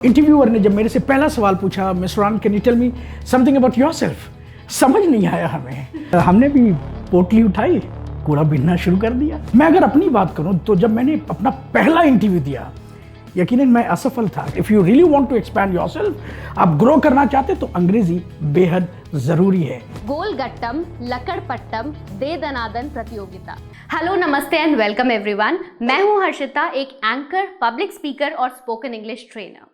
Interviewer ने जब मेरे से पहला सवाल पूछा, mister Ron can you tell me something about yourself, समझ नहीं आया हमें। हमने भी पोटली उठाई, कूड़ा बीनना शुरू कर दिया। मैं अगर अपनी बात करूं तो जब मैंने अपना पहला इंटरव्यू दिया, यकीनन मैं असफल था। If you really want to expand yourself, आप ग्रो करना चाहते तो अंग्रेजी बेहद जरूरी है। गोलगट्टम लकड़पट्टम दे दनादन प्रतियोगिता। हेलो, नमस्ते एंड वेलकम एवरीवन। मैं हूं हर्षिता, एक एंकर, पब्लिक स्पीकर और स्पोकन इंग्लिश ट्रेनर।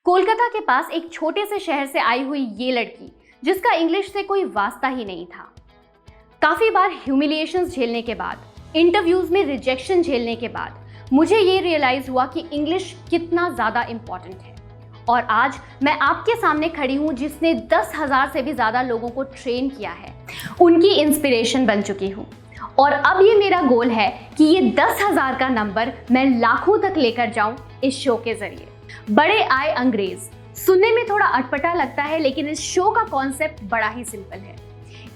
कोलकाता के पास एक छोटे से शहर से आई हुई ये लड़की, जिसका इंग्लिश से कोई वास्ता ही नहीं था, काफी बार ह्यूमिलिएशंस झेलने के बाद, इंटरव्यूज में रिजेक्शन झेलने के बाद मुझे ये रियलाइज हुआ कि इंग्लिश कितना ज़्यादा इम्पॉर्टेंट है। और आज मैं आपके सामने खड़ी हूँ जिसने 10,000 से भी ज़्यादा लोगों को ट्रेन किया है, उनकी इंस्पिरेशन बन चुकी हूँ। और अब ये मेरा गोल है कि ये 10,000 का नंबर मैं लाखों तक लेकर जाऊँ इस शो के जरिए। बड़े आए अंग्रेज सुनने में थोड़ा अटपटा लगता है, लेकिन इस शो का कॉन्सेप्ट बड़ा ही सिंपल है।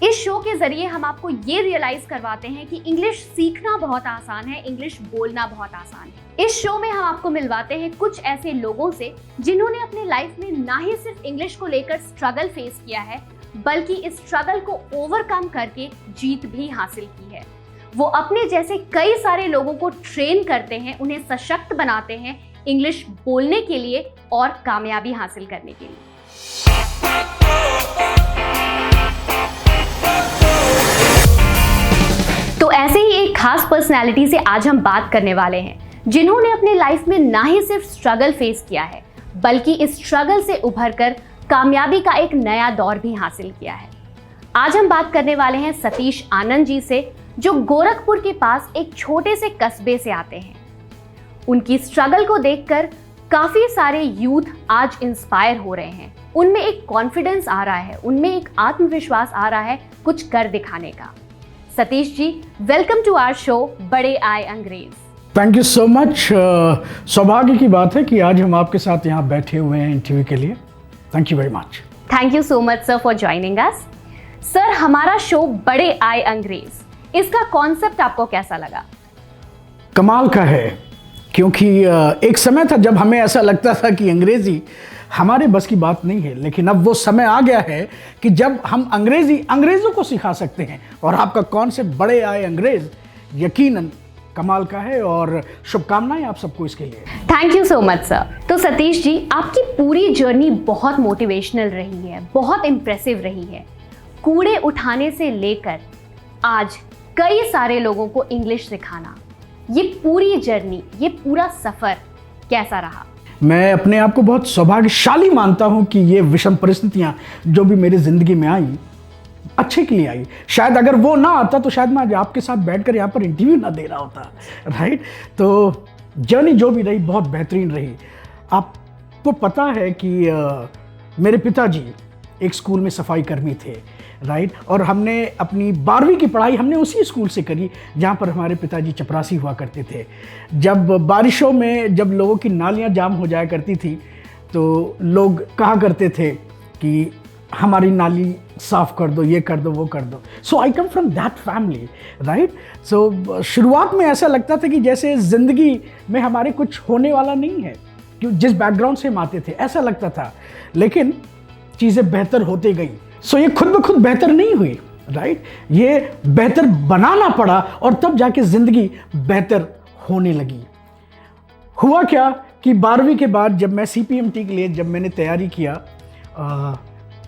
इस शो के जरिए हम आपको ये रियलाइज करवाते हैं कि इंग्लिश सीखना बहुत आसान है, इंग्लिश बोलना बहुत आसान है। इस शो में हम आपको मिलवाते हैं कुछ ऐसे लोगों से जिन्होंने अपने लाइफ में ना ही सिर्फ इंग्लिश को लेकर स्ट्रगल फेस किया है, बल्कि इस स्ट्रगल को ओवरकम करके जीत भी हासिल की है। वो अपने जैसे कई सारे लोगों को ट्रेन करते हैं, उन्हें सशक्त बनाते हैं इंग्लिश बोलने के लिए और कामयाबी हासिल करने के लिए। तो ऐसे ही एक खास पर्सनैलिटी से आज हम बात करने वाले हैं, जिन्होंने अपने लाइफ में ना ही सिर्फ स्ट्रगल फेस किया है, बल्कि इस स्ट्रगल से उभरकर कामयाबी का एक नया दौर भी हासिल किया है। आज हम बात करने वाले हैं सतीश आनंद जी से, जो गोरखपुर के पास एक छोटे से कस्बे से आते हैं। उनकी स्ट्रगल को देखकर काफी सारे यूथ आज इंस्पायर हो रहे हैं, उनमें एक कॉन्फिडेंस आ रहा है, उनमें एक आत्मविश्वास आ रहा है कुछ कर दिखाने का। Satish ji, welcome to our show बड़े आए अंग्रेज। Thank you so much. सौभाग्य की बात है कि आज हम आपके साथ यहाँ बैठे हुए हैं इंटरव्यू के लिए। Thank you very much. Thank you so much sir for joining us. Sir, हमारा शो बड़े आए अंग्रेज, इसका कॉन्सेप्ट आपको कैसा लगा? कमाल का है, क्योंकि एक समय था जब हमें ऐसा लगता था कि अंग्रेजी हमारे बस की बात नहीं है, लेकिन अब वो समय आ गया है कि जब हम अंग्रेजी अंग्रेजों को सिखा सकते हैं। और आपका कॉन्सेप्ट बड़े आए अंग्रेज यकीनन कमाल का है, और शुभकामनाएं आप सबको इसके लिए। Thank you so much sir. तो सतीश जी, आपकी पूरी जर्नी बहुत मोटिवेशनल रही है, बहुत इम्प्रेसिव रही है। कूड़े उठाने से लेकर आज कई सारे लोगों को इंग्लिश सिखाना, ये पूरी जर्नी, ये पूरा सफर कैसा रहा? मैं अपने आप को बहुत सौभाग्यशाली मानता हूं कि ये विषम परिस्थितियां जो भी मेरी जिंदगी में आई, अच्छे के लिए आई। शायद अगर वो ना आता तो शायद मैं आज आपके साथ बैठकर यहाँ पर इंटरव्यू ना दे रहा होता, राइट? तो जर्नी जो भी रही बहुत बेहतरीन रही। आपको पता है कि मेरे पिताजी एक स्कूल में सफाई कर्मी थे, राइट? और हमने अपनी 12वीं की पढ़ाई हमने उसी स्कूल से करी जहाँ पर हमारे पिताजी चपरासी हुआ करते थे। जब बारिशों में जब लोगों की नालियाँ जाम हो जाया करती थी तो लोग कहा करते थे कि हमारी नाली साफ़ कर दो, ये कर दो, वो कर दो। So I come from that family, right? So शुरुआत में ऐसा लगता था कि जैसे ज़िंदगी में हमारे कुछ होने वाला नहीं है, क्यों जिस बैकग्राउंड से हम आते थे ऐसा लगता था। लेकिन चीज़ें बेहतर होती गई। सो ये खुद ब खुद बेहतर नहीं हुई, राइट? ये बेहतर बनाना पड़ा, और तब जाके ज़िंदगी बेहतर होने लगी। हुआ क्या कि 12वीं के बाद जब मैं CPMT के लिए जब मैंने तैयारी किया,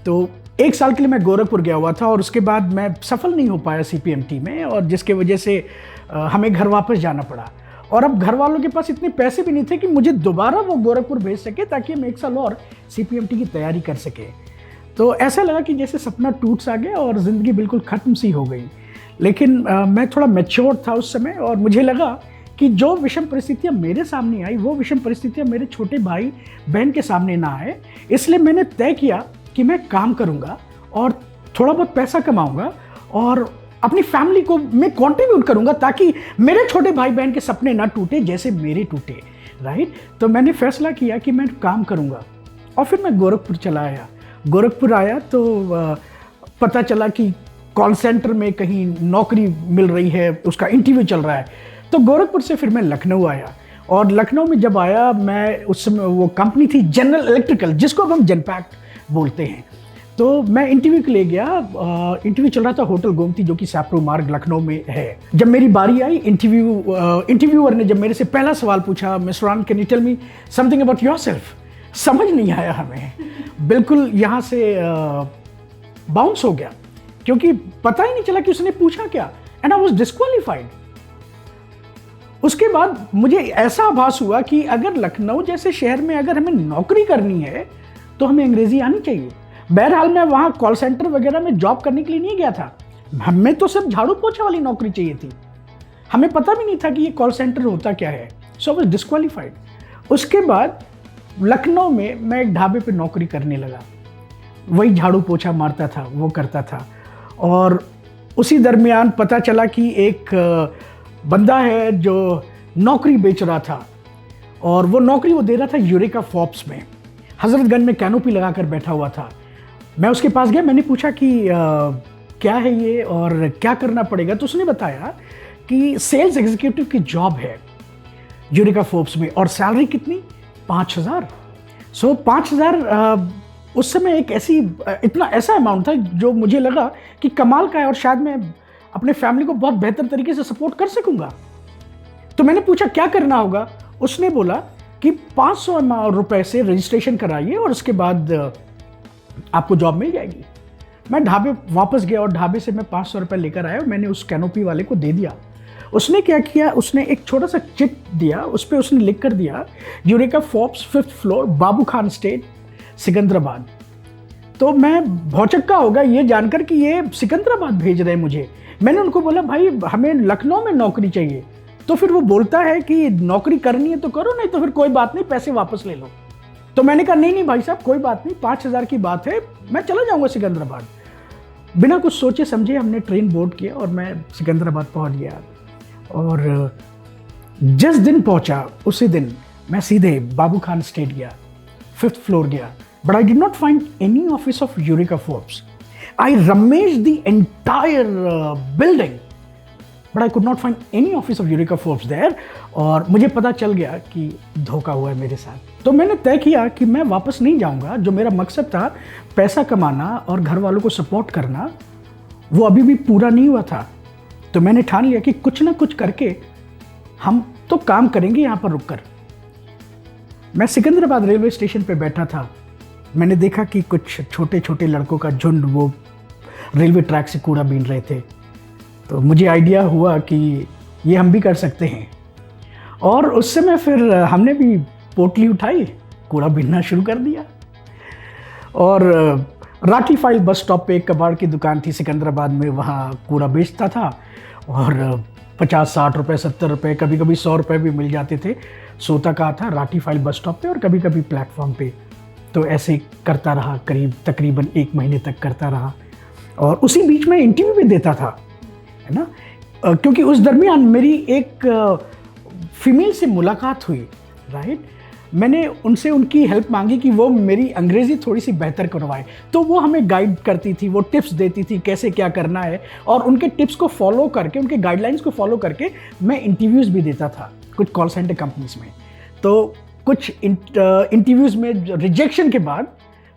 तो एक साल के लिए मैं गोरखपुर गया हुआ था, और उसके बाद मैं सफल नहीं हो पाया CPMT में, और जिसके वजह से हमें घर वापस जाना पड़ा। और अब घर वालों के पास इतने पैसे भी नहीं थे कि मुझे दोबारा वो गोरखपुर भेज सके ताकि हम एक साल और CPMT की तैयारी कर सके। तो ऐसा लगा कि जैसे सपना टूट सा गया और ज़िंदगी बिल्कुल ख़त्म सी हो गई। लेकिन मैं थोड़ा मैच्योर था उस समय, और मुझे लगा कि जो विषम परिस्थितियाँ मेरे सामने आई, वो विषम परिस्थितियाँ मेरे छोटे भाई बहन के सामने ना आए। इसलिए मैंने तय किया कि मैं काम करूँगा और थोड़ा बहुत पैसा कमाऊँगा और अपनी फैमिली को मैं कंट्रीब्यूट करूँगा, ताकि मेरे छोटे भाई बहन के सपने ना टूटे जैसे मेरे टूटे, राइट? तो मैंने फैसला किया कि मैं काम करूँगा, और फिर मैं गोरखपुर चला आया। गोरखपुर आया तो पता चला कि कॉल सेंटर में कहीं नौकरी मिल रही है, उसका इंटरव्यू चल रहा है। तो गोरखपुर से फिर मैं लखनऊ आया, और लखनऊ में जब आया, मैं उस समय वो कंपनी थी जनरल इलेक्ट्रिकल, जिसको अब हम जनपैक्ट बोलते हैं। तो मैं इंटरव्यू के लिए गया। इंटरव्यू चल रहा था होटल गोमती, जो कि सैपरो मार्ग लखनऊ में है। जब मेरी बारी आई, इंटरव्यूअर ने जब मेरे से पहला सवाल पूछा, mister Ron can you tell me something about yourself, समझ नहीं आया हमें, बिल्कुल यहाँ से बाउंस हो गया, क्योंकि पता ही नहीं चला कि उसने पूछा क्या, एंड आई वाज डिस्क्वालीफाइड। उसके बाद मुझे ऐसा आभास हुआ कि अगर लखनऊ जैसे शहर में अगर हमें नौकरी करनी है तो हमें अंग्रेजी आनी चाहिए। बहरहाल मैं वहाँ कॉल सेंटर वगैरह में जॉब करने के लिए नहीं गया था, हमें तो सिर्फ झाड़ू पोछा वाली नौकरी चाहिए थी, हमें पता भी नहीं था कि ये कॉल सेंटर होता क्या है। सो आई वाज डिस्क्वालीफाइड। उसके बाद लखनऊ में मैं एक ढाबे पे नौकरी करने लगा, वही झाड़ू पोछा मारता था, वो करता था। और उसी दरमियान पता चला कि एक बंदा है जो नौकरी बेच रहा था, और वो नौकरी वो दे रहा था यूरेका फॉर्ब्स में, हजरतगंज में कैनोपी लगा कर बैठा हुआ था। मैं उसके पास गया, मैंने पूछा कि क्या है ये और क्या करना पड़ेगा। तो उसने बताया कि सेल्स एग्जीक्यूटिव की जॉब है यूरेका फॉर्ब्स में, और सैलरी कितनी, 5,000। सो 5,000 उस समय एक ऐसा अमाउंट था जो मुझे लगा कि कमाल का है, और शायद मैं अपने फैमिली को बहुत बेहतर तरीके से सपोर्ट कर सकूंगा। तो मैंने पूछा क्या करना होगा। उसने बोला कि 500 रुपए से रजिस्ट्रेशन कराइए और उसके बाद आपको जॉब मिल जाएगी। मैं ढाबे वापस गया और ढाबे से मैं 500 रुपये लेकर आया और मैंने उस कैनोपी वाले को दे दिया। उसने क्या किया, उसने एक छोटा सा चिट दिया, उस पर उसने लिख कर दिया यूरेका फॉर्ब्स 5th फ्लोर, बाबू खान स्टेट, सिकंदराबाद। तो मैं भौचक्का हो गया ये जानकर कि ये सिकंदराबाद भेज रहे हैं मुझे। मैंने उनको बोला भाई हमें लखनऊ में नौकरी चाहिए। तो फिर वो बोलता है कि नौकरी करनी है तो करो, नहीं तो फिर कोई बात नहीं, पैसे वापस ले लो। तो मैंने कहा नहीं भाई साहब कोई बात नहीं, 5,000 की बात है, मैं चला जाऊंगा सिकंदराबाद। बिना कुछ सोचे समझे हमने ट्रेन बोर्ड किया और मैं सिकंदराबाद पहुंच गया। और जिस दिन पहुंचा उसी दिन मैं सीधे बाबू खान स्टेट गया, 5th फ्लोर गया, but I did not find any office of eureka Forbes. I rummaged the entire building, but I could not find any office of Eureka Forbes there। और मुझे पता चल गया कि धोखा हुआ है मेरे साथ। तो मैंने तय किया कि मैं वापस नहीं जाऊंगा। जो मेरा मकसद था पैसा कमाना और घर वालों को सपोर्ट करना, वो अभी भी पूरा नहीं हुआ था। तो मैंने ठान लिया कि कुछ ना कुछ करके हम तो काम करेंगे यहाँ पर रुककर। मैं सिकंदराबाद रेलवे स्टेशन पे बैठा था, मैंने देखा कि कुछ छोटे छोटे लड़कों का झुंड वो रेलवे ट्रैक से कूड़ा बीन रहे थे। तो मुझे आइडिया हुआ कि ये हम भी कर सकते हैं, और उस समय फिर हमने भी पोटली उठाई, कूड़ा बीनना शुरू कर दिया। और राठी फाइल बस स्टॉप पे एक कबाड़ की दुकान थी सिकंदराबाद में, वहाँ कूड़ा बेचता था और 50-60 रुपये, 70 रुपये, कभी कभी 100 रुपये भी मिल जाते थे। सोता का था राठी फाइल बस स्टॉप पे और कभी कभी प्लेटफॉर्म पे। तो ऐसे करता रहा, तकरीबन 1 महीने तक करता रहा, और उसी बीच में इंटरव्यू भी देता था, है ना। क्योंकि उस दरमियान मेरी एक फीमेल से मुलाकात हुई, राइट। मैंने उनसे उनकी हेल्प मांगी कि वो मेरी अंग्रेज़ी थोड़ी सी बेहतर करवाए। तो वो हमें गाइड करती थी, वो टिप्स देती थी कैसे क्या करना है, और उनके टिप्स को फॉलो करके, उनके गाइडलाइंस को फॉलो करके मैं इंटरव्यूज़ भी देता था कुछ कॉल सेंटर कंपनीज में। तो कुछ इंटरव्यूज़ में रिजेक्शन के बाद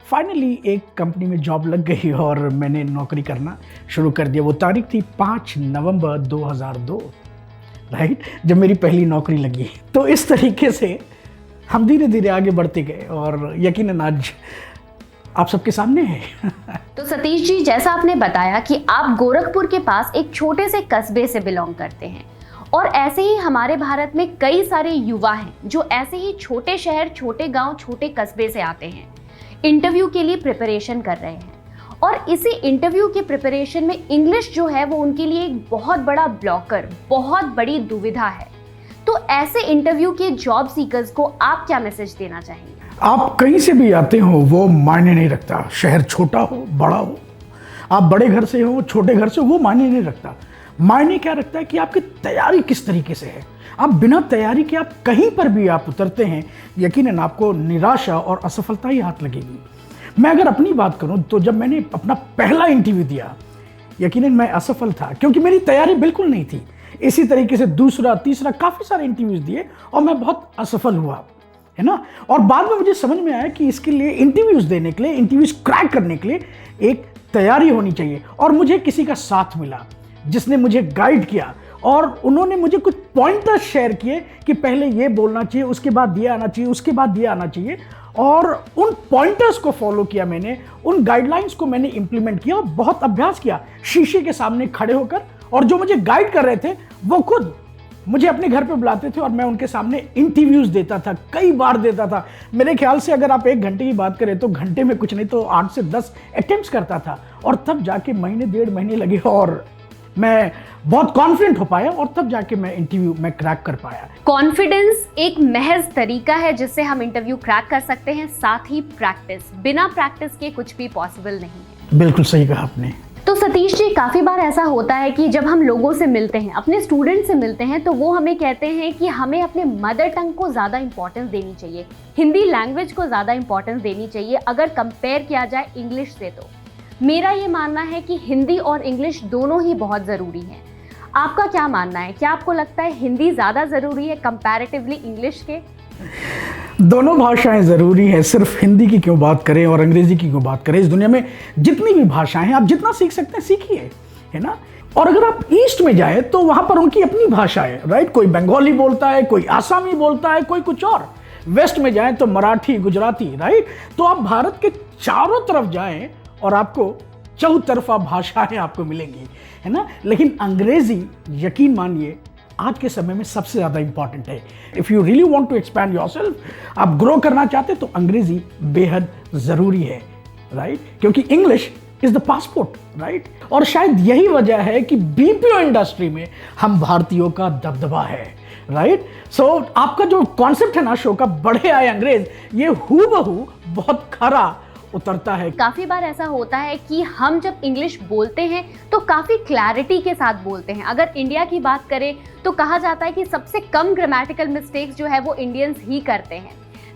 फाइनली एक कंपनी में जॉब लग गई और मैंने नौकरी करना शुरू कर दिया। वो तारीख थी 5 नवंबर 2002, राइट, जब मेरी पहली नौकरी लगी। तो इस तरीके से हम धीरे धीरे आगे बढ़ते गए और यकीनन आज आप सबके सामने हैं। तो सतीश जी, जैसा आपने बताया कि आप गोरखपुर के पास एक छोटे से कस्बे से बिलोंग करते हैं, और ऐसे ही हमारे भारत में कई सारे युवा हैं जो ऐसे ही छोटे शहर, छोटे गांव, छोटे कस्बे से आते हैं, इंटरव्यू के लिए प्रिपरेशन कर रहे हैं, और इसी इंटरव्यू के प्रिपरेशन में इंग्लिश जो है वो उनके लिए एक बहुत बड़ा ब्लॉकर, बहुत बड़ी दुविधा है। तो ऐसे इंटरव्यू के जॉब सीकर्स को आप क्या मैसेज देना चाहेंगे? आप कहीं से भी आते हो वो मायने नहीं रखता, शहर छोटा हो बड़ा हो, आप बड़े घर से हो छोटे घर से, वो मायने नहीं रखता। मायने क्या रखता है कि आपकी तैयारी किस तरीके से है। आप बिना तैयारी के आप कहीं पर भी आप उतरते हैं, यकीनन आपको निराशा और असफलता ही हाथ लगेगी। मैं अगर अपनी बात करूं तो जब मैंने अपना पहला इंटरव्यू दिया, यकीनन मैं असफल था, क्योंकि मेरी तैयारी बिल्कुल नहीं थी। इसी तरीके से दूसरा तीसरा काफ़ी सारे इंटरव्यूज़ दिए और मैं बहुत असफल हुआ, है ना। और बाद में मुझे समझ में आया कि इसके लिए इंटरव्यूज़ देने के लिए, इंटरव्यूज़ क्रैक करने के लिए एक तैयारी होनी चाहिए। और मुझे किसी का साथ मिला जिसने मुझे गाइड किया और उन्होंने मुझे कुछ पॉइंटर्स शेयर किए कि पहले ये बोलना चाहिए, उसके बाद ये आना चाहिए, उसके बाद ये आना चाहिए। और उन पॉइंटर्स को फॉलो किया मैंने, उन गाइडलाइंस को मैंने इंप्लीमेंट किया और बहुत अभ्यास किया शीशे के सामने खड़े होकर। और जो मुझे गाइड कर रहे थे वो खुद मुझे अपने घर पे बुलाते थे और मैं उनके सामने इंटरव्यूज देता था, कई बार देता था। मेरे ख्याल से अगर आप 1 घंटे की बात करें तो घंटे में कुछ नहीं तो 8 से 10 अटेम्प्ट्स करता था। और तब जाके महीने 1.5 महीने लगे और मैं बहुत कॉन्फिडेंट हो पाया और तब जाके मैं इंटरव्यू में क्रैक कर पाया। कॉन्फिडेंस एक महज तरीका है जिससे हम इंटरव्यू क्रैक कर सकते हैं, साथ ही प्रैक्टिस, बिना प्रैक्टिस के कुछ भी पॉसिबल नहीं है। बिल्कुल सही कहा आपने। तो सतीश जी, काफ़ी बार ऐसा होता है कि जब हम लोगों से मिलते हैं, अपने स्टूडेंट से मिलते हैं, तो वो हमें कहते हैं कि हमें अपने मदर टंग को ज़्यादा इंपॉर्टेंस देनी चाहिए, हिंदी लैंग्वेज को ज़्यादा इंपॉर्टेंस देनी चाहिए अगर कंपेयर किया जाए इंग्लिश से। तो मेरा ये मानना है कि हिंदी और इंग्लिश दोनों ही बहुत ज़रूरी हैं। आपका क्या मानना है? क्या आपको लगता है हिंदी ज़्यादा ज़रूरी है कंपैरेटिवली इंग्लिश के? दोनों भाषाएं ज़रूरी हैं, सिर्फ हिंदी की क्यों बात करें और अंग्रेज़ी की क्यों बात करें। इस दुनिया में जितनी भी भाषाएं हैं, आप जितना सीख सकते हैं सीखिए, है ना। और अगर आप ईस्ट में जाएं तो वहाँ पर उनकी अपनी भाषा है, राइट। कोई बंगाली बोलता है, कोई आसामी बोलता है, कोई कुछ और। वेस्ट में जाएं तो मराठी, गुजराती, राइट। तो आप भारत के चारों तरफ जाएं और आपको चौतरफा भाषाएं आपको मिलेंगी, है ना। लेकिन अंग्रेजी, यकीन मानिए, आज के समय में सबसे ज़्यादा इंपॉर्टेंट है। If you really want to expand yourself, आप ग्रो करना चाहते तो अंग्रेजी बेहद ज़रूरी है, राइट। क्योंकि English is the passport, right. और शायद यही वजह है कि बीपीओ इंडस्ट्री में हम भारतीयों का दबदबा है, राइट। सो आपका जो कॉन्सेप्ट है ना शो का, बढ़े आए अंग्रेज, ये हूबहू बहुत खरा उतरता है। काफ़ी बार ऐसा होता है कि हम जब इंग्लिश बोलते हैं तो काफ़ी क्लैरिटी के साथ बोलते हैं। अगर इंडिया की बात करें तो कहा जाता है कि सबसे कम ग्रामेटिकल मिस्टेक्स जो है वो इंडियंस ही करते हैं।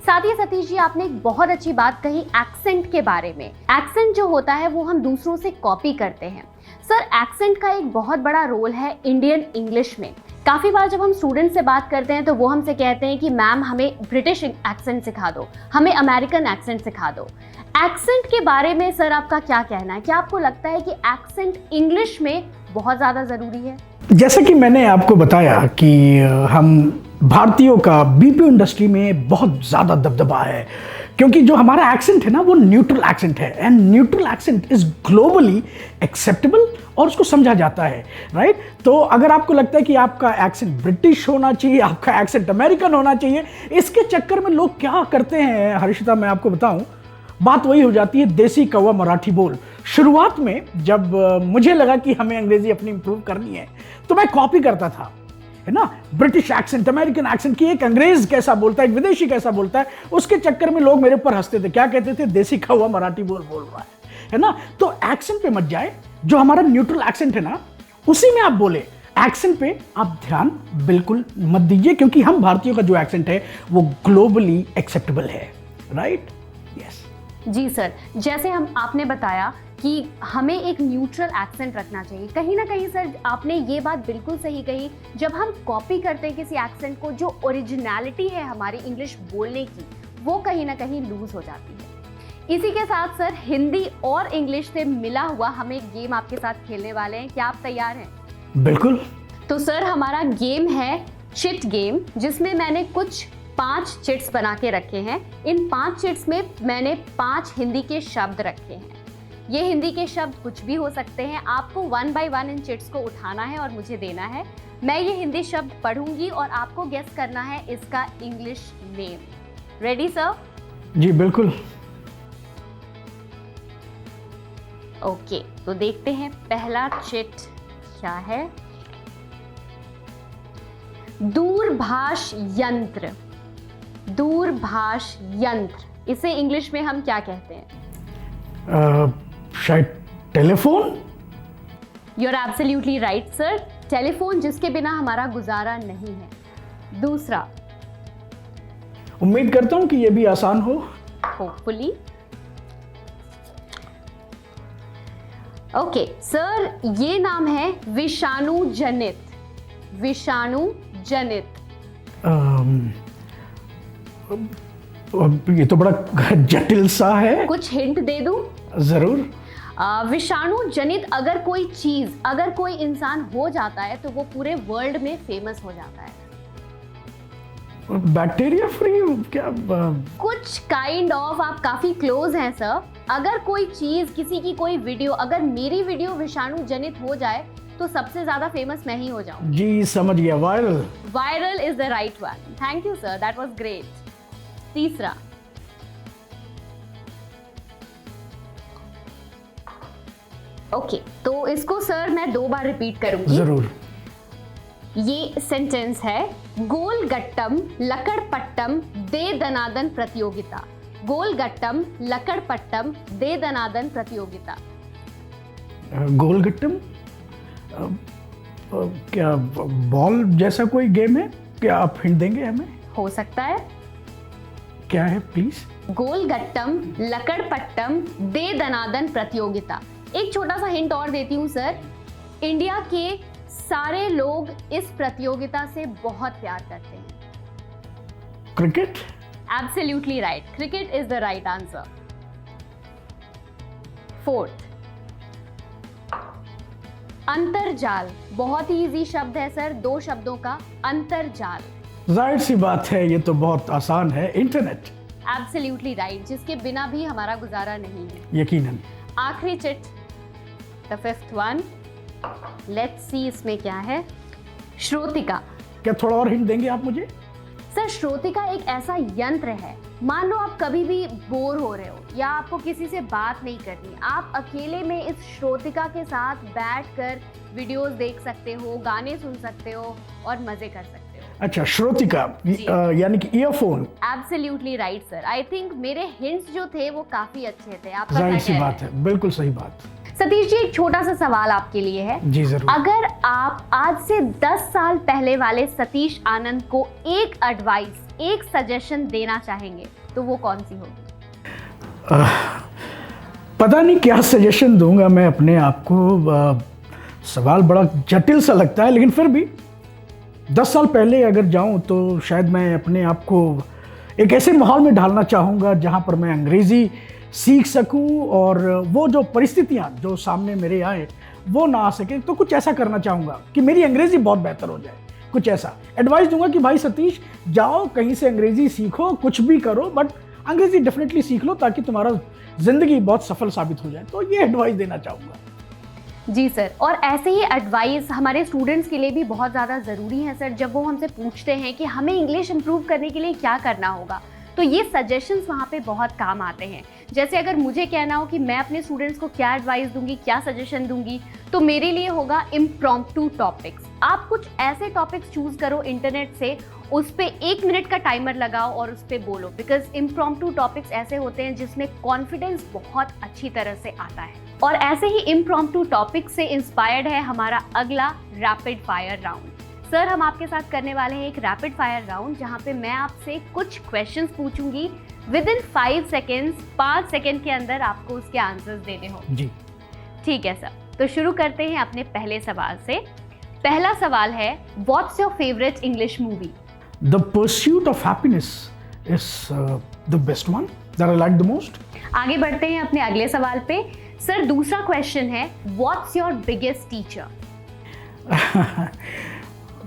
साथ ही सतीश जी, आपने एक बहुत अच्छी बात कही एक्सेंट के बारे में। एक्सेंट जो होता है वो हम दूसरों से कॉपी करते हैं। सर, एक्सेंट का एक बहुत बड़ा रोल है इंडियन इंग्लिश में। काफ़ी बार जब हम स्टूडेंट से बात करते हैं तो वो हमसे कहते हैं कि मैम हमें ब्रिटिश एक्सेंट सिखा दो, हमें अमेरिकन एक्सेंट सिखा दो। एक्सेंट के बारे में सर आपका क्या कहना है? क्या आपको लगता है कि एक्सेंट इंग्लिश में बहुत ज़्यादा ज़रूरी है? जैसे कि मैंने आपको बताया कि हम भारतीयों का बीपीओ इंडस्ट्री में बहुत ज़्यादा दबदबा है, क्योंकि जो हमारा एक्सेंट है ना वो न्यूट्रल एक्सेंट है। And neutral accent is globally acceptable और उसको समझा जाता है, राइट। तो अगर आपको लगता है कि आपका एक्सेंट ब्रिटिश होना चाहिए, आपका एक्सेंट अमेरिकन होना चाहिए, इसके चक्कर में लोग क्या करते हैं हर्षिता, मैं आपको बताऊं, बात वही हो जाती है, देसी कौवा मराठी बोल। शुरुआत में जब मुझे लगा कि हमें अंग्रेजी अपनी इंप्रूव करनी है तो मैं कॉपी करता था, है ना, ब्रिटिश एक्सेंट, अमेरिकन एक्सेंट की, एक अंग्रेज कैसा बोलता है, एक विदेशी कैसा बोलता है। उसके चक्कर में लोग मेरे ऊपर हंसते थे, क्या कहते थे, देसी कौवा मराठी बोल रहा है ना। तो एक्सेंट पे मत जाए, जो हमारा न्यूट्रल एक्सेंट है ना उसी में आप बोले। एक्सेंट पे आप ध्यान बिल्कुल मत दीजिए, क्योंकि हम भारतीयों का जो एक्सेंट है वो ग्लोबली एक्सेप्टेबल है, राइट। यस जी सर, जैसे आपने बताया कि हमें एक न्यूट्रल एक्सेंट रखना चाहिए। कहीं ना कहीं सर आपने ये बात बिल्कुल सही कही, जब हम कॉपी करते हैं किसी एक्सेंट को, जो ओरिजिनलिटी है हमारी इंग्लिश बोलने की, वो कहीं ना कहीं लूज हो जाती है। इसी के साथ सर हिंदी और इंग्लिश से मिला हुआ हम एक गेम आपके साथ खेलने वाले हैं, क्या आप तैयार हैं? बिल्कुल। तो सर हमारा गेम है चिट गेम, जिसमें मैंने कुछ 5 चिट्स बना के रखे हैं। इन 5 चिट्स में मैंने 5 हिंदी के शब्द रखे हैं। ये हिंदी के शब्द कुछ भी हो सकते हैं। आपको 1 बाय 1 इन चिट्स को उठाना है और मुझे देना है। मैं ये हिंदी शब्द पढ़ूंगी और आपको गेस करना है इसका इंग्लिश नेम। Ready sir? जी बिल्कुल। ओके, तो देखते हैं पहला चिट क्या है। दूरभाष यंत्र। दूरभाष यंत्र, इसे इंग्लिश में हम क्या कहते हैं? शायद telephone. You are absolutely right sir, telephone, जिसके बिना हमारा गुजारा नहीं है। दूसरा, उम्मीद करता हूं कि यह भी आसान हो। होपफुली। ओके सर, ये नाम है विषाणु जनित। विषाणु जनित। ये तो बड़ा जटिल सा है। कुछ हिंट दे दूं? जरूर। विषाणु जनित अगर कोई चीज, अगर कोई इंसान हो जाता है तो वो पूरे वर्ल्ड में फेमस हो जाता है। बैक्टीरिया फ्री क्या? कुछ काइंड ऑफ, आप काफी क्लोज हैं सर। अगर कोई चीज, किसी की कोई वीडियो, अगर मेरी वीडियो विषाणु जनित हो जाए तो सबसे ज्यादा फेमस मैं ही हो जाऊं। जी समझ गया, viral. Viral is the right one. Thank you sir, that was great. तीसरा, ओके तो इसको सर मैं 2 बार रिपीट करूंगी। जरूर। ये सेंटेंस है, गोल गट्टम लकड़ पट्टम दे दनादन प्रतियोगिता। गोल गट्टम लकड़ पट्टम दे दनादन प्रतियोगिता। गोलगट्टम क्या बॉल जैसा कोई गेम है क्या? आप हिंट देंगे हमें? हो सकता है। क्या है प्लीज? गोल गट्टम लकड़ पट्टम दे दनादन प्रतियोगिता। एक छोटा सा हिंट और देती हूँ सर, इंडिया के सारे लोग इस प्रतियोगिता से बहुत प्यार करते हैं। Cricket? Absolutely right, cricket is the right answer. Fourth, अंतरजाल। बहुत ही इजी शब्द है सर, 2 शब्दों का, अंतरजाल। जाहिर सी बात है, ये तो बहुत आसान है, इंटरनेट। एब्सोल्युटली राइट, जिसके बिना भी हमारा गुजारा नहीं है। यकीनन। आखिरी chit, the 5th one, let's see इसमें क्या है। श्रोतिका। क्या थोड़ा और हिंट देंगे आप मुझे? सर श्रोतिका एक ऐसा यंत्र है, मान लो आप कभी भी बोर हो रहे हो या आपको किसी से बात नहीं करनी, आप अकेले में इस श्रोतिका के साथ बैठकर वीडियोस देख सकते हो, गाने सुन सकते हो और मजे कर सकते हो। अच्छा, श्रोतिका यानी कि earphone. Absolutely right sir. I think मेरे हिंट्स जो थे वो काफी अच्छे थे। आपका जाहिर क्या सी कहना बात है, बिल्कुल सही बात। सतीश जी, एक छोटा सा सवाल आपके लिए है। जी जरूर। अगर आप आज से 10 साल पहले वाले सतीश आनंद को एक एडवाइस, एक सजेशन देना चाहेंगे तो वो कौन सी होगी? पता नहीं क्या सजेशन दूंगा मैं अपने आप को। सवाल बड़ा जटिल सा लगता है, लेकिन फिर भी 10 साल पहले अगर जाऊं तो शायद मैं अपने आप को एक ऐसे माहौल में ढालना चाहूँगा जहां पर मैं अंग्रेज़ी सीख सकूं और वो जो परिस्थितियां जो सामने मेरे आए वो ना आ सके, तो कुछ ऐसा करना चाहूँगा कि मेरी अंग्रेज़ी बहुत बेहतर हो जाए। कुछ ऐसा एडवाइस दूंगा कि भाई सतीश, जाओ कहीं से अंग्रेज़ी सीखो, कुछ भी करो, बट अंग्रेज़ी डेफिनेटली सीख लो ताकि तुम्हारा ज़िंदगी बहुत सफल साबित हो जाए। तो ये एडवाइस देना चाहूँगा। जी सर, और ऐसे ही एडवाइस हमारे स्टूडेंट्स के लिए भी बहुत ज़्यादा ज़रूरी है सर। जब वो हमसे पूछते हैं कि हमें इंग्लिश इंप्रूव करने के लिए क्या करना होगा, तो ये सजेशंस वहाँ पे बहुत काम आते हैं। जैसे अगर मुझे कहना हो कि मैं अपने स्टूडेंट्स को क्या एडवाइस दूंगी, क्या सजेशन दूंगी, तो मेरे लिए होगा इम्प्रॉम्प्टू टॉपिक्स। आप कुछ ऐसे टॉपिक्स चूज करो इंटरनेट से, उस पे 1 मिनट का टाइमर लगाओ और उस पे बोलो, बिकॉज इम्प्रॉम्प्टू टॉपिक्स ऐसे होते हैं जिसमें कॉन्फिडेंस बहुत अच्छी तरह से आता है। और ऐसे ही इम्प्रॉम्प्टू टॉपिक से इंस्पायर्ड है हमारा अगला रैपिड फायर राउंड। सर, हम आपके साथ करने वाले हैं एक रैपिड फायर राउंड, जहां पे मैं आपसे कुछ क्वेश्चंस पूछूंगी। विद इन 5 सेकेंड्स, 5 सेकेंड के अंदर आपको उसके आंसर्स देने होंगे। जी ठीक है सर, तो शुरू करते हैं अपने पहले सवाल से। पहला सवाल है, what's your favourite English movie? The pursuit of happiness is the best one that I like the most. आगे बढ़ते हैं अपने अगले सवाल पे। सर, दूसरा क्वेश्चन है, व्हाट्स योर बिगेस्ट टीचर?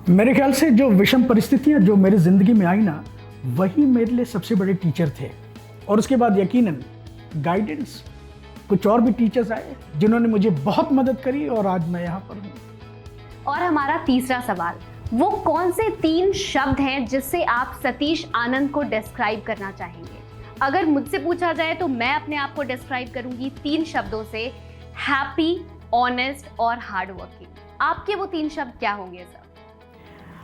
मेरे ख्याल से जो विषम परिस्थितियां जो मेरी जिंदगी में आई ना, वही मेरे लिए सबसे बड़े टीचर थे। और उसके बाद यकीनन गाइडेंस, कुछ और भी टीचर्स आए जिन्होंने मुझे बहुत मदद करी और आज मैं यहाँ पर हूँ। और हमारा तीसरा सवाल, वो कौन से 3 शब्द हैं जिससे आप सतीश आनंद को डिस्क्राइब करना चाहेंगे? अगर मुझसे पूछा जाए तो मैं अपने आप को डिस्क्राइब करूंगी 3 शब्दों से, हैप्पी, ऑनेस्ट और हार्ड वर्किंग। आपके वो 3 शब्द क्या होंगे सर?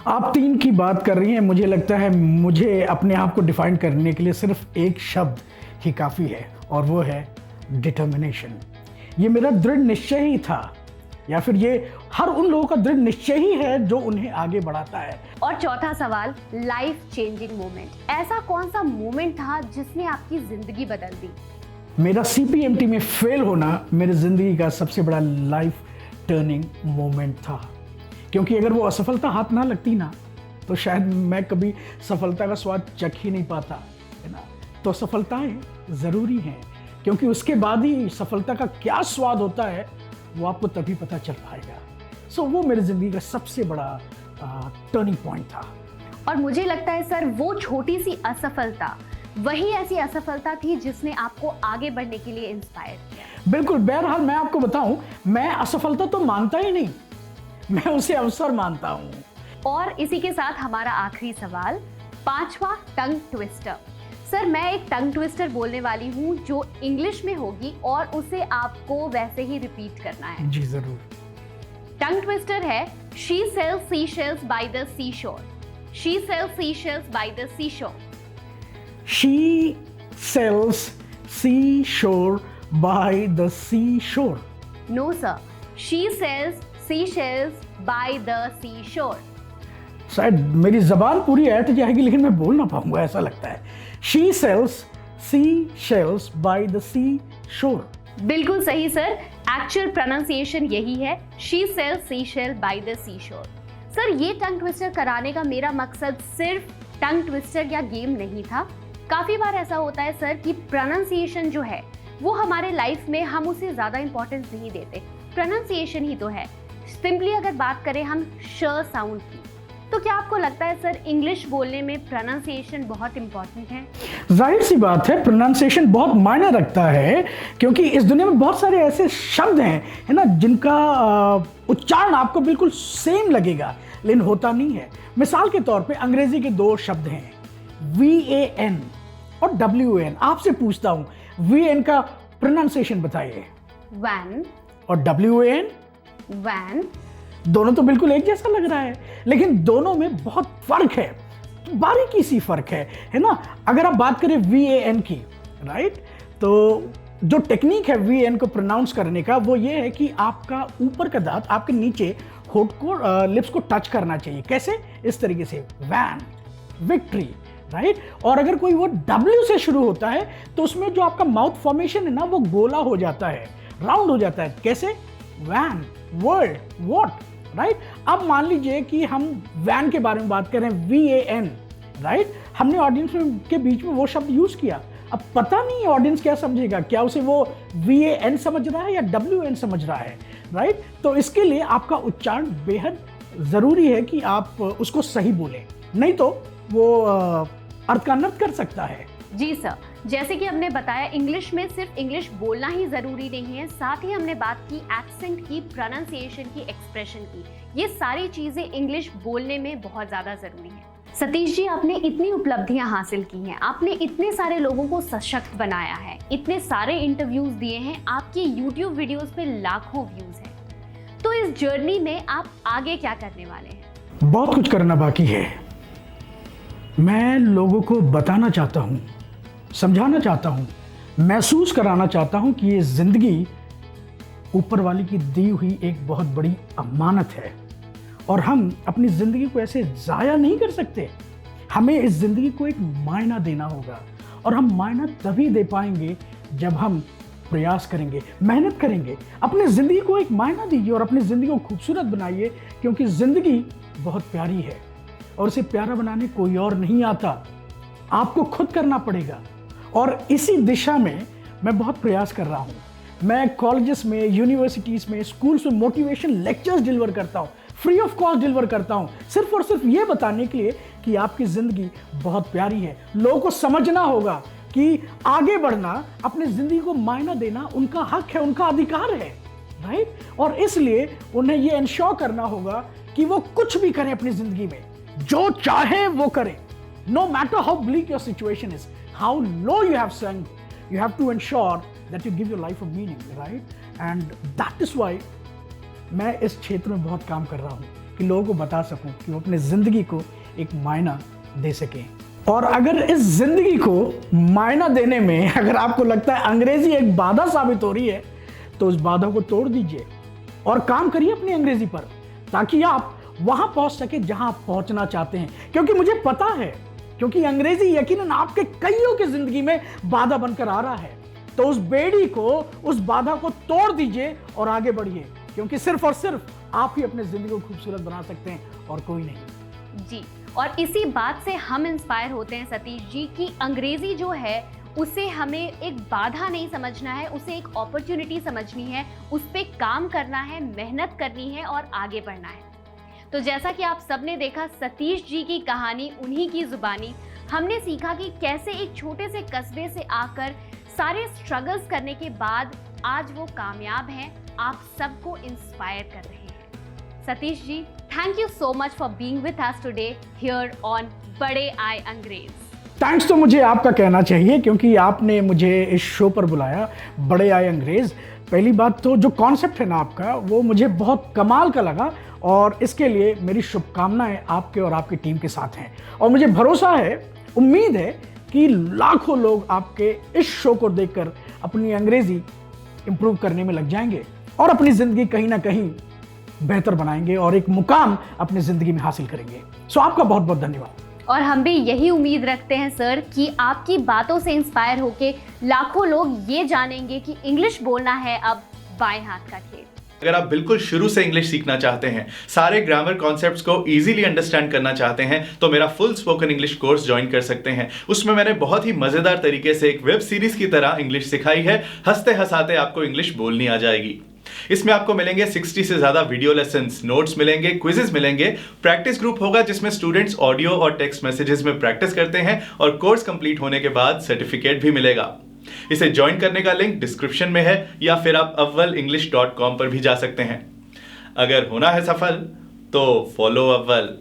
आप 3 की बात कर रही हैं, मुझे लगता है मुझे अपने आप को डिफाइन करने के लिए सिर्फ एक शब्द ही काफ़ी है और वो है डिटर्मिनेशन। ये मेरा दृढ़ निश्चय ही था, या फिर ये हर उन लोगों का दृढ़ निश्चय ही है जो उन्हें आगे बढ़ाता है। और चौथा सवाल, लाइफ चेंजिंग मोमेंट। ऐसा कौन सा मोमेंट था जिसने आपकी जिंदगी बदल दी? मेरा CPMT में फेल होना मेरी ज़िंदगी का सबसे बड़ा लाइफ टर्निंग मोमेंट था, क्योंकि अगर वो असफलता हाथ ना लगती ना तो शायद मैं कभी सफलता का स्वाद चख ही नहीं पाता, है ना। तो सफलताएं ज़रूरी हैं, क्योंकि उसके बाद ही सफलता का क्या स्वाद होता है वो आपको तभी पता चल पाएगा। सो वो मेरी ज़िंदगी का सबसे बड़ा टर्निंग पॉइंट था। और मुझे लगता है सर वो छोटी सी असफलता वही ऐसी असफलता थी जिसने आपको आगे बढ़ने के लिए इंस्पायर किया। बिल्कुल। बहरहाल मैं आपको बताऊं, मैं असफलता तो मानता ही नहीं, मैं उसे अवसर मानता हूं। और इसी के साथ हमारा आखिरी सवाल, 5वां टंग ट्विस्टर। सर मैं एक टंग ट्विस्टर बोलने वाली हूँ जो इंग्लिश में होगी और उसे आपको वैसे ही रिपीट करना है। जी जरूर। टंग ट्विस्टर है, she sells sea shells by the sea shore. She sells sea shells by the sea shore. She sells sea shore by the sea shore. No sir, she sells sea shells by the sea shore. शायद मेरी जबान पूरी eight जाएगी लेकिन मैं बोल ना पाऊंगा, ऐसा लगता है। She sells sea shells by the sea shore. बिल्कुल सही सर, एक्चुअल प्रोनाउंसिएशन यही है, she sells sea shell by the sea shore. Sir ये टंग ट्विस्टर कराने का मेरा मकसद सिर्फ टंग ट्विस्टर या गेम नहीं था। काफ़ी बार ऐसा होता है सर कि प्रोनाउंसिएशन जो है वो हमारे लाइफ में हम उसे ज़्यादा इंपॉर्टेंस नहीं देते। प्रोनाउंसिएशन ही तो है। सिंपली अगर बात करें हम श साउंड की, तो क्या आपको लगता है सर इंग्लिश बोलने में प्रोनाउंसिएशन बहुत इंपॉर्टेंट है? जाहिर सी बात है, प्रोनाउंसिएशन बहुत मायने रखता है, क्योंकि इस दुनिया में बहुत सारे ऐसे शब्द हैं, है ना, जिनका उच्चारण आपको बिल्कुल सेम लगेगा लेकिन होता नहीं है। मिसाल के तौर पे अंग्रेजी के दो शब्द हैं, VAN और WAN। आपसे पूछता हूं, VAN का प्रोनाउंसिएशन बताइए। वैन। और WAN? वैन। दोनों तो बिल्कुल एक जैसा लग रहा है, लेकिन दोनों में बहुत फर्क है, बारीकी सी फर्क है ना। अगर आप बात करें VAN की, राइट, तो जो टेक्निक है VAN को प्रोनाउंस करने का वो ये है कि आपका ऊपर का दांत आपके नीचे होठ को लिप्स को टच करना चाहिए। कैसे? इस तरीके से, वैन, विक्ट्री, राइट। और अगर कोई वो W से शुरू होता है तो उसमें जो आपका माउथ फॉर्मेशन है ना वो गोला हो जाता है, राउंड हो जाता है। कैसे? Van, world, what, right. अब मान लीजिए कि हम वैन के बारे में बात करें, VAN, राइट। हमने ऑडियंस के बीच में वो शब्द यूज किया। अब पता नहीं ऑडियंस क्या समझेगा, क्या उसे वो VAN समझ रहा है या WN समझ रहा है, राइट। तो इसके लिए आपका उच्चारण बेहद जरूरी है कि आप उसको सही बोलें, नहीं तो वो अर्थ का अनर्थ कर सकता है। जी सर, जैसे कि हमने बताया इंग्लिश में सिर्फ इंग्लिश बोलना ही ज़रूरी नहीं है, साथ ही हमने बात की एक्सेंट की, प्रोनाउंसिएशन की, एक्सप्रेशन की। ये सारी चीज़ें इंग्लिश बोलने में बहुत ज़्यादा ज़रूरी है। सतीश जी, आपने इतनी उपलब्धियां हासिल की हैं, आपने इतने सारे लोगों को सशक्त बनाया है, इतने सारे इंटरव्यूज़ दिए हैं, आपके यूट्यूब वीडियोज़ पे लाखों व्यूज़ हैं। तो इस जर्नी में आप आगे क्या करने वाले हैं? बहुत कुछ करना बाकी है। मैं लोगों को बताना चाहता हूँ, समझाना चाहता हूँ, महसूस कराना चाहता हूँ कि ये जिंदगी ऊपर वाले की दी हुई एक बहुत बड़ी अमानत है और हम अपनी जिंदगी को ऐसे जाया नहीं कर सकते। हमें इस जिंदगी को एक मायना देना होगा और हम मायना तभी दे पाएंगे जब हम प्रयास करेंगे, मेहनत करेंगे। अपनी जिंदगी को एक मायना दीजिए और अपनी जिंदगी को खूबसूरत बनाइए, क्योंकि जिंदगी बहुत प्यारी है और उसे प्यारा बनाने कोई और नहीं आता, आपको खुद करना पड़ेगा। और इसी दिशा में मैं बहुत प्रयास कर रहा हूँ। मैं कॉलेजेस में, यूनिवर्सिटीज़ में, स्कूल्स में मोटिवेशन लेक्चर्स डिलीवर करता हूँ, फ्री ऑफ कॉस्ट डिलीवर करता हूँ, सिर्फ और सिर्फ ये बताने के लिए कि आपकी ज़िंदगी बहुत प्यारी है। लोगों को समझना होगा कि आगे बढ़ना, अपनी ज़िंदगी को मायना देना उनका हक है, उनका अधिकार है, राइट। और इसलिए उन्हें ये इंश्योर करना होगा कि वो कुछ भी करें अपनी ज़िंदगी में, जो चाहे वो करें, no matter how bleak your situation is, how low you have sunk, you have to ensure that you give your life a meaning, right? And that is why मैं इस क्षेत्र में बहुत काम कर रहा हूँ कि लोगों को बता सकूं कि वो अपनी ज़िंदगी को एक मायना दे सकें। और अगर इस ज़िंदगी को मायना देने में अगर आपको लगता है अंग्रेज़ी एक बाधा साबित हो रही है, तो उस बाधा को तोड़ दीजिए और काम करिए अपनी अंग्रेज़ी पर, ताकि आप वहाँ पहुँच सके जहाँ आप पहुँचना चाहते हैं। क्योंकि मुझे पता है, क्योंकि अंग्रेज़ी यकीनन आपके कईयों की ज़िंदगी में बाधा बनकर आ रहा है, तो उस बेड़ी को, उस बाधा को तोड़ दीजिए और आगे बढ़िए, क्योंकि सिर्फ और सिर्फ आप ही अपने ज़िंदगी को खूबसूरत बना सकते हैं और कोई नहीं। जी, और इसी बात से हम इंस्पायर होते हैं सतीश जी कि अंग्रेजी जो है उसे हमें एक बाधा नहीं समझना है, उसे एक अपॉर्चुनिटी समझनी है, उस पर काम करना है, मेहनत करनी है और आगे बढ़ना है। तो जैसा कि आप सबने देखा सतीश जी की कहानी, उन्हीं की जुबानी हमने सीखा कि कैसे एक छोटे से कस्बे से आकर सारे स्ट्रगल्स करने के बाद आज वो कामयाब हैं, आप सबको इंस्पायर कर रहे हैं। Satish ji, thank you so much for being with us today here on बड़े आए अंग्रेज। थैंक्स तो मुझे आपका कहना चाहिए, क्योंकि आपने मुझे इस शो पर बुलाया, बड़े आए अंग्रेज। पहली बात तो जो कॉन्सेप्ट है ना आपका, वो मुझे बहुत कमाल का लगा और इसके लिए मेरी शुभकामनाएं आपके और आपकी टीम के साथ हैं। और मुझे भरोसा है, उम्मीद है कि लाखों लोग आपके इस शो को देखकर अपनी अंग्रेजी इंप्रूव करने में लग जाएंगे और अपनी ज़िंदगी कहीं ना कहीं बेहतर बनाएंगे और एक मुकाम अपनी ज़िंदगी में हासिल करेंगे। सो आपका बहुत बहुत धन्यवाद। और हम भी यही उम्मीद रखते हैं सर कि आपकी बातों से इंस्पायर होके लाखों लोग ये जानेंगे कि इंग्लिश बोलना है अब बाएं हाथ का खेल। अगर आप बिल्कुल शुरू से इंग्लिश सीखना चाहते हैं, सारे ग्रामर कॉन्सेप्ट्स को इजीली अंडरस्टैंड करना चाहते हैं, तो मेरा full spoken English course join कर सकते हैं। उसमें मैंने बहुत ही मजेदार तरीके से एक वेब सीरीज की तरह इंग्लिश सिखाई है। हंसते हंसाते आपको इंग्लिश बोलनी आ जाएगी। इसमें आपको मिलेंगे 60 से ज्यादा वीडियो लेसन्स, नोट्स मिलेंगे, क्विजेस मिलेंगे, प्रैक्टिस ग्रुप होगा जिसमें स्टूडेंट्स ऑडियो और टेक्स्ट मैसेजेस में प्रैक्टिस करते हैं और कोर्स कंप्लीट होने के बाद सर्टिफिकेट भी मिलेगा। इसे ज्वाइन करने का लिंक डिस्क्रिप्शन में है या फिर आप avvalenglish.com पर भी जा सकते हैं। अगर होना है सफल तो फॉलो अव्वल।